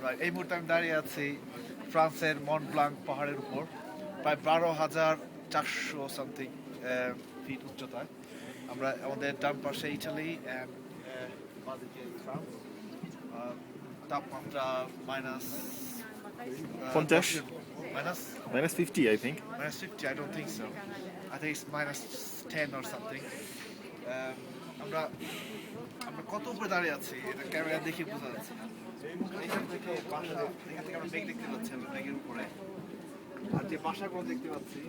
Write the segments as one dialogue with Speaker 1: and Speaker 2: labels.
Speaker 1: Right, এই মুহূর্তে আমি দাঁড়িয়ে আছি ফ্রান্সের মন্ট ব্লাঙ্ক পাহাড়ের উপর, প্রায় 12,400 সামথিং ফিট উচ্চতায়। আমরা আমাদের ডান পাশে ইটালি অ্যান্ড বাঁদিকে ফ্রান্স। তাপমাত্রা minus
Speaker 2: 50?
Speaker 1: Minus
Speaker 2: Minus 50, I think.
Speaker 1: minus 50. I don't think so. I think it's minus 10 or something. আমরা আমরা কত উপরে দাঁড়িয়ে আছি এটা ক্যামেরা দেখে বোঝা যাচ্ছে না। এখান থেকে আমরা মেঘ দেখতে পাচ্ছি, আমরা মেঘের উপরে। আর যে বাসাগুলো দেখতে পাচ্ছি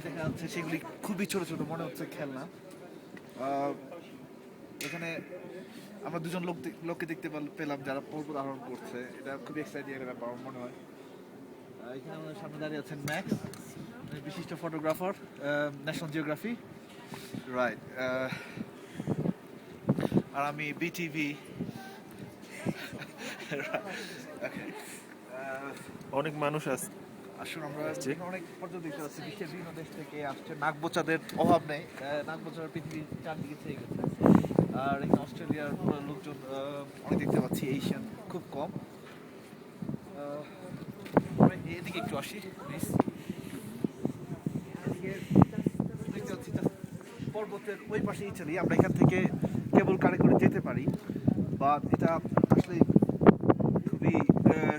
Speaker 1: দেখা যাচ্ছে সেগুলি খুবই ছোট ছোট, মনে হচ্ছে খেলনা। এখানে আমরা দুজন লোককে দেখতে পেলাম যারা পর্বত আরোহণ করছে। এটা খুবই এক্সাইটিং একটা ব্যাপার আমার মনে হয়। এখানে আমাদের সামনে দাঁড়িয়ে আছেন ম্যাক্স, বিশিষ্ট ফটোগ্রাফার, ন্যাশনাল জিওগ্রাফি, রাইট। আর আমি বিটিভি।
Speaker 2: অনেক মানুষ আছে।
Speaker 1: আসলে আমরা অনেক পর্যটক দেখতে পাচ্ছি, বিশ্বের বিভিন্ন দেশ থেকে আসছে। নাগবোচাদের অভাব নেই, নাগবোচার পৃথিবীর চারদিকে ছেয়ে গেছে। আর এখানে অস্ট্রেলিয়ার লোকজন অনেক দেখতে পাচ্ছি, এশিয়ান খুব কম। এদিকে একটু আসি প্লিজ। এদিকে দেখতে পাচ্ছি পর্বতের ওই পাশে ইটালি। আমরা এখান থেকে কেবল কারে করে যেতে পারি, বা এটা আসলে খুবই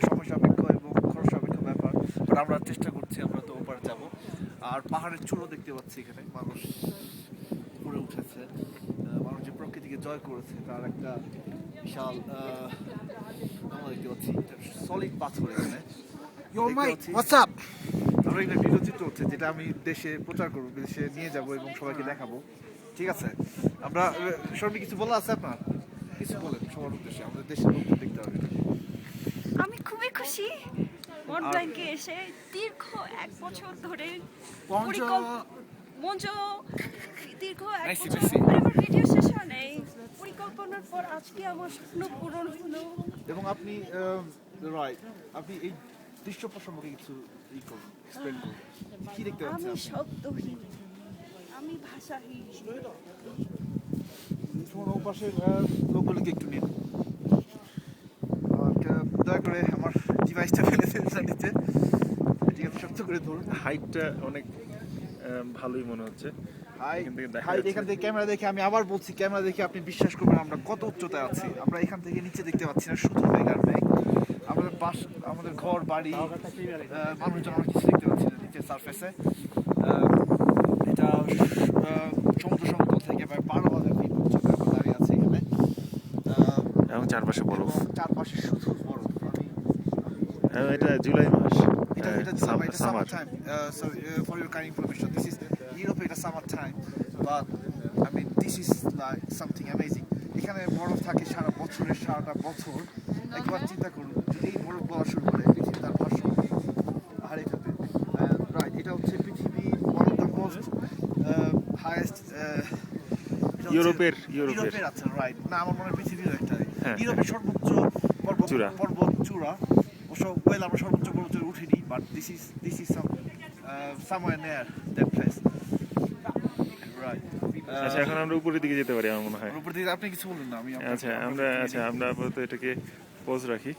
Speaker 1: সময় সাপেক্ষ এবং খরচ সাপেক্ষ ব্যাপার। বাট আমরা চেষ্টা করছি, আমরা তো ওপারে যাব। আর পাহাড়ের চূড়ো দেখতে পাচ্ছি, এখানে মানুষ উপরে উঠেছে। মানুষ যে প্রকৃতিকে জয় করেছে তার একটা বিশাল আমরা দেখতে পাচ্ছি সলিড পাথর এখানে। আমরা এখানে ভিডিও চিত্র হচ্ছে, যেটা আমি দেশে প্রচার করবো, দেশে নিয়ে যাব এবং সবাইকে দেখাবো। ঠিক আছে, আমরা সবাই কিছু বলা আছে আপনার? কিছু বলেন সবার উদ্দেশ্যে, আমাদের দেশের লোক দেখতে হবে।
Speaker 3: আমি খুবই খুশি মন্ট ব্লাঙ্কে এসে। দীর্ঘ 1 বছর ধরে দীর্ঘ 1 বছর আমার ভিডিও শেষ হয় নাই। পরিকল্পনার পর আজকে আমার স্বপ্ন পূরণ হলো।
Speaker 1: এবং আপনি রাইট, আপনি এই দৃশ্য সম্পর্কে কিছু এক্সপ্লেন করুন। কি দেখতে পাচ্ছেন?
Speaker 3: আমি শব্দহীন, আমি ভাষাহীন।
Speaker 1: ওপাশের লোকগুলোকে একটু নিন, দয়া করে আমার ডিভাইসটা ফেলে ফেলতে নিচ্ছে। ঠিক আছে, শক্ত করে ধরুন।
Speaker 2: হাইটটা অনেক ভালোই মনে হচ্ছে।
Speaker 1: এখান থেকে ক্যামেরা দেখে, আমি আবার বলছি, ক্যামেরা দেখে আপনি বিশ্বাস করবেন আমরা কত উচ্চতায় আছি। আমরা এখান থেকে নিচে দেখতে পাচ্ছি না, শুধু মেঘ আর মেঘ। আমাদের ঘর বাড়ি, মানুষজন, আমরা কিছু দেখতে পাচ্ছি না নিচের সারফেসে। এটা সমুদ্র সমতল থেকে প্রায় 12,000 ফিট উচ্চতায় আমরা দাঁড়িয়ে আছি এখানে।
Speaker 2: এবং চারপাশে বরফ,
Speaker 1: চারপাশে শুধু বরফ।
Speaker 2: এটা জুলাই মাস,
Speaker 1: summer time. So for your kind information, this is Europe. It's summer time, but I mean this is like something amazing. এখানে বরফ থাকে সারা বছরের সারাটা বছর। একবার চিন্তা করুন, যদি এই বরফ বলা শুরু করে পৃথিবী তার ভাষ্য হারিয়ে ফেলবে। রাইট, এটা হচ্ছে পৃথিবীর one of the most highest
Speaker 2: ইউরোপের
Speaker 1: আছে, রাইট। না, আমার মনে হয় পৃথিবীর একটা ইউরোপের
Speaker 2: হ্যাঁ।
Speaker 1: সর্বোচ্চ পর্বত চূড়া। ওয়েল, আমরা সর্বোচ্চ পর্বতে উঠিনি, but this is somewhere near that place. Right.
Speaker 2: আচ্ছা, এখন আমরা উপরের দিকে যেতে পারি আমার মনে হয়।
Speaker 1: উপরের দিকে আপনি কিছু বলুন না, আমি
Speaker 2: আচ্ছা, আমরা আপাতত এটাকে পজ রাখি।